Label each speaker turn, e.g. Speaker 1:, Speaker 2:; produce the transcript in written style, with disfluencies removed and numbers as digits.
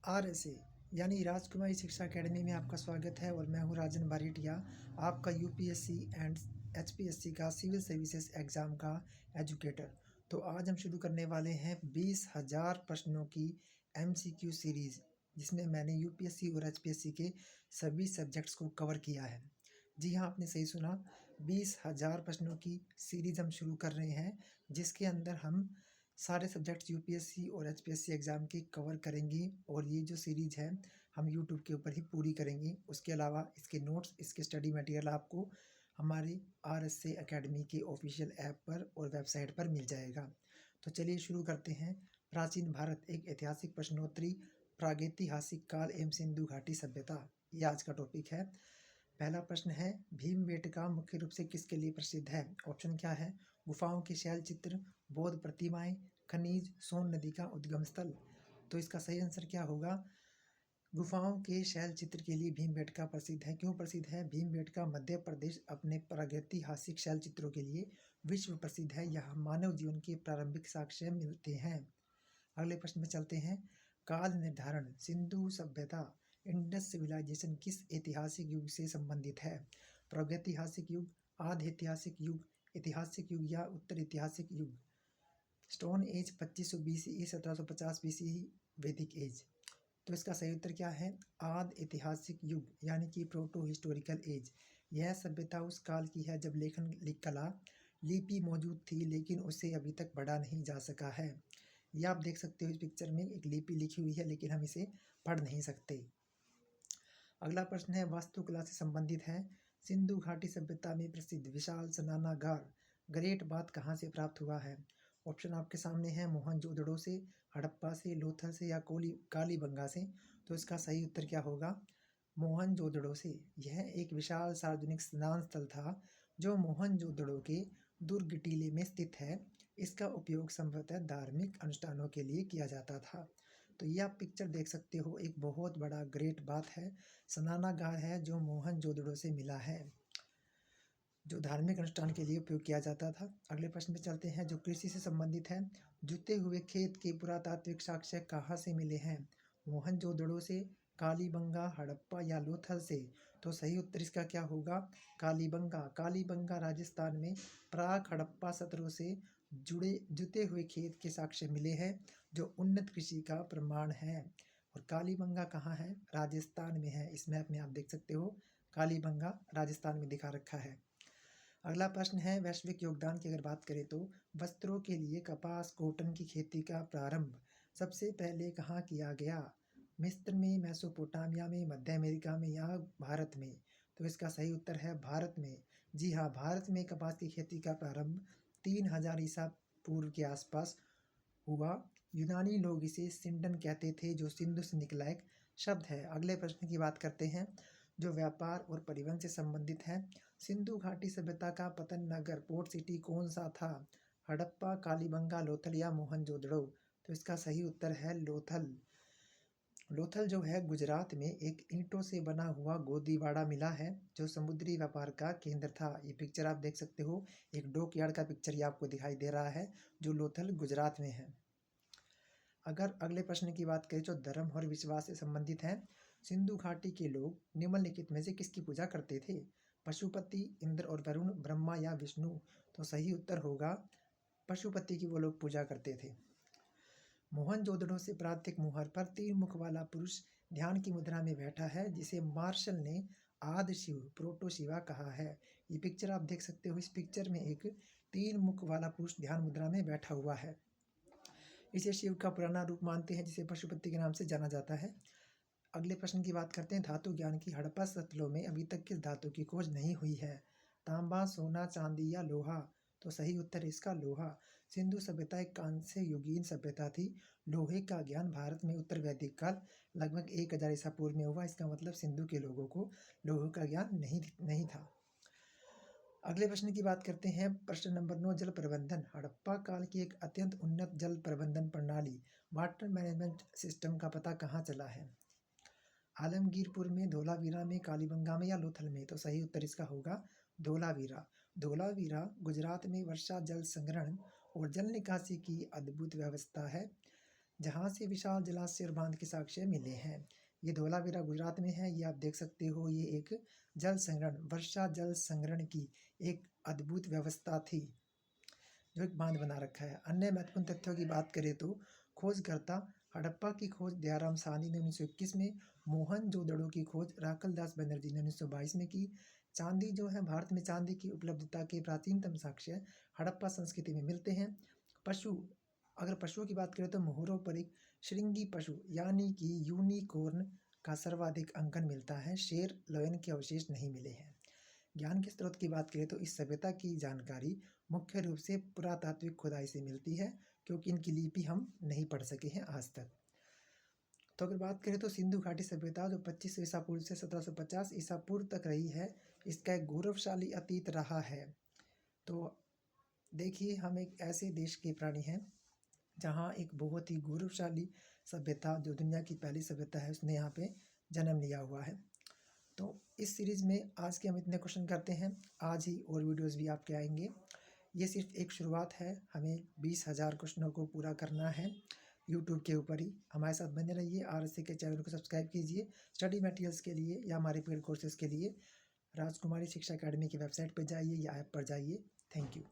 Speaker 1: RSA यानी राजकुमारी शिक्षा academy में आपका स्वागत है और मैं हूं राजन बारेटिया, आपका यूपीएससी एंड एचपीएससी का सिविल सर्विसेज एग्ज़ाम का एजुकेटर। तो आज हम शुरू करने वाले हैं 20,000 प्रश्नों की एमसीक्यू सीरीज़, जिसमें मैंने यूपीएससी और एचपीएससी के सभी सब्जेक्ट्स को कवर किया है। जी हाँ, आपने सही सुना, 20,000 प्रश्नों की सीरीज़ हम शुरू कर रहे हैं, जिसके अंदर हम सारे सब्जेक्ट्स यूपीएससी और एचपीएससी एग्ज़ाम के कवर करेंगे। और ये जो सीरीज़ है हम यूट्यूब के ऊपर ही पूरी करेंगे। उसके अलावा इसके नोट्स, इसके स्टडी मटेरियल आपको हमारी RSA अकेडमी के ऑफिशियल ऐप पर और वेबसाइट पर मिल जाएगा। तो चलिए शुरू करते हैं। प्राचीन भारत एक ऐतिहासिक प्रश्नोत्तरी, प्रागैतिहासिक काल एवं सिंधु घाटी सभ्यता, ये आज का टॉपिक है। पहला प्रश्न है, भीमबेटका मुख्य रूप से किसके लिए प्रसिद्ध है? ऑप्शन क्या है? गुफाओं के शैल चित्र, बौद्ध प्रतिमाएं, खनिज, सोन नदी का उद्गम स्थल। तो इसका सही आंसर क्या होगा? गुफाओं के शैल चित्र के लिए भीमबेटका प्रसिद्ध है। क्यों प्रसिद्ध है? भीमबेटका मध्य प्रदेश अपने प्रागैतिहासिक शैल चित्रों के लिए विश्व प्रसिद्ध है। यहाँ मानव जीवन के प्रारंभिक साक्ष्य मिलते हैं। अगले प्रश्न में चलते हैं। काल निर्धारण, सिंधु सभ्यता, इंडस सिविलाइजेशन किस ऐतिहासिक युग से संबंधित है? प्रागैतिहासिक युग, आधि ऐतिहासिक युग, ऐतिहासिक युग या उत्तर ऐतिहासिक युग? स्टोन एज 2500 BCE, 1750 BCE, वैदिक एज। तो इसका सही उत्तर क्या है? आदि ऐतिहासिक युग यानी कि प्रोटो हिस्टोरिकल एज। यह सभ्यता उस काल की है जब लेखन कला, लिपि मौजूद थी, लेकिन उसे अभी तक पढ़ा नहीं जा सका है। यह आप देख सकते हो, इस पिक्चर में एक लिपि लिखी हुई है, लेकिन हम इसे पढ़ नहीं सकते। अगला प्रश्न है, वास्तुकला से संबंधित है। सिंधु घाटी सभ्यता में प्रसिद्ध विशाल स्नानागार ग्रेट बाथ कहाँ से प्राप्त हुआ है? ऑप्शन आपके सामने है, मोहनजोदड़ो से, हड़प्पा से, लोथल से या कालीबंगा से। तो इसका सही उत्तर क्या होगा? मोहनजोदड़ो से। यह एक विशाल सार्वजनिक स्नान स्थल था जो मोहनजोदड़ो के दुर्ग टीले में स्थित है। इसका उपयोग संभवतः धार्मिक अनुष्ठानों के लिए किया जाता था। तो ये आप पिक्चर देख सकते हो, एक बहुत बड़ा ग्रेट बाथ है, स्नानागार है, जो मोहनजोदड़ो से मिला है, जो धार्मिक अनुष्ठान के लिए उपयोग किया जाता था। अगले प्रश्न में चलते हैं, जो कृषि से संबंधित है। जुते हुए खेत के पुरातात्विक साक्ष्य कहाँ से मिले हैं? मोहनजोदड़ो से, कालीबंगा, हड़प्पा या लोथल से। तो सही उत्तर इसका क्या होगा? कालीबंगा। कालीबंगा राजस्थान में प्राक हड़प्पा सत्रों से जुड़े जुते हुए खेत के साक्ष्य मिले हैं, जो उन्नत कृषि का प्रमाण है। और कालीबंगा कहाँ है? राजस्थान में है। इस मैप में आप देख सकते हो, कालीबंगा राजस्थान में दिखा रखा है। अगला प्रश्न है, वैश्विक योगदान की अगर बात करें तो वस्त्रों के लिए कपास कॉटन की खेती का प्रारंभ सबसे पहले कहाँ किया गया? मिस्र में, मेसोपोटामिया में, मध्य अमेरिका में या भारत में? तो इसका सही उत्तर है भारत में। जी हाँ, भारत में कपास की खेती का प्रारंभ 3000 ईसा पूर्व के आसपास हुआ। यूनानी लोग इसे सिंडन कहते थे, जो सिंधु से निकला एक शब्द है। अगले प्रश्न की बात करते हैं, जो व्यापार और परिवहन से संबंधित है। सिंधु घाटी सभ्यता का पतन नगर, पोर्ट सिटी कौन सा था? हड़प्पा, कालीबंगा, लोथल या मोहनजोदड़ो? तो इसका सही उत्तर है लोथल। लोथल जो है गुजरात में एक ईंटों से बना हुआ गोदीवाड़ा मिला है, जो समुद्री व्यापार का केंद्र था। ये पिक्चर आप देख सकते हो, एक डॉकयार्ड का पिक्चर ये आपको दिखाई दे रहा है, जो लोथल गुजरात में है। अगर अगले प्रश्न की बात करें, जो धर्म और विश्वास से संबंधित है। सिंधु घाटी के लोग निम्नलिखित में से किसकी पूजा करते थे? पशुपति, इंद्र और वरुण, ब्रह्मा या विष्णु? तो सही उत्तर होगा पशुपति की वो लोग पूजा करते थे। मोहनजोदड़ो से प्राप्त एक मुहर पर 3 मुख वाला पुरुष ध्यान की मुद्रा में बैठा है, जिसे मार्शल ने आदि शिव, प्रोटो शिवा कहा है। ये पिक्चर आप देख सकते हो, इस पिक्चर में एक 3 मुख वाला पुरुष ध्यान मुद्रा में बैठा हुआ है। इसे शिव का पुराना रूप मानते हैं, जिसे पशुपति के नाम से जाना जाता है। अगले प्रश्न की बात करते हैं, धातु ज्ञान की। हड़प्पा स्थलों में अभी तक किस धातु की खोज नहीं हुई है? तांबा, सोना, चांदी या लोहा? तो सही उत्तर इसका लोहा। सिंधु सभ्यता एक कांस्य युगीन सभ्यता थी। लोहे का ज्ञान भारत में उत्तर वैदिक काल लगभग 1000 ईसा पूर्व में हुआ। इसका मतलब सिंधु के लोगों को लोहे का ज्ञान नहीं था। अगले प्रश्न की बात करते हैं, प्रश्न नंबर 9, जल प्रबंधन। हड़प्पा काल की एक अत्यंत उन्नत जल प्रबंधन प्रणाली, वाटर मैनेजमेंट सिस्टम का पता कहाँ चला है? आलमगीरपुर में, धोलावीरा में, कालीबंगा में या लोथल में? तो सही उत्तर इसका होगा धोलावीरा। धोलावीरा गुजरात में वर्षा जल संग्रहण और जल निकासी की अद्भुत व्यवस्था है। जहाँ से विशाल जलाशय और बांध के साक्ष्य मिले हैं। ये धौलावीरा गुजरात में है। ये आप देख सकते हो, ये एक जल संग्रहण, वर्षा जल संग्रहण की एक अद्भुत व्यवस्था थी जो एक बांध बना रखा है। अन्य महत्वपूर्ण तथ्यों की बात करें तो खोजकर्ता हड़प्पा की खोज दयाराम साहनी ने 1921 में, मोहनजोदड़ो की खोज राखल दास बनर्जी ने 1922 में की। चांदी जो है, भारत में चांदी की उपलब्धता के प्राचीनतम साक्ष्य हड़प्पा संस्कृति में मिलते हैं। पशु, अगर पशुओं की बात करें तो मोहरों पर एक श्रृंगी पशु यानी कि यूनिकॉर्न का सर्वाधिक अंकन मिलता है। शेर, लायन के अवशेष नहीं मिले हैं। ज्ञान के स्रोत की बात करें तो इस सभ्यता की जानकारी मुख्य रूप से पुरातात्विक खुदाई से मिलती है, क्योंकि इनकी लिपि हम नहीं पढ़ सके हैं आज तक। तो अगर बात करें तो सिंधु घाटी सभ्यता जो 25 ईसा पूर्व से 1750 ईसा पूर्व तक रही है, इसका एक गौरवशाली अतीत रहा है। तो देखिए, हम एक ऐसे देश के प्राणी हैं जहाँ एक बहुत ही गौरवशाली सभ्यता, जो दुनिया की पहली सभ्यता है, उसने यहाँ पे जन्म लिया हुआ है। तो इस सीरीज़ में आज के हम इतने क्वेश्चन करते हैं। आज ही और वीडियोस भी आपके आएंगे। ये सिर्फ एक शुरुआत है। हमें 20,000 क्वेश्चनों को पूरा करना है यूट्यूब के ऊपर ही। हमारे साथ बने रहिए। RSA के चैनल को सब्सक्राइब कीजिए। स्टडी मटेरियल्स के लिए या हमारे पेड कोर्सेज़ के लिए राजकुमारी शिक्षा अकेडमी की वेबसाइट पर जाइए या ऐप पर जाइए। Thank you.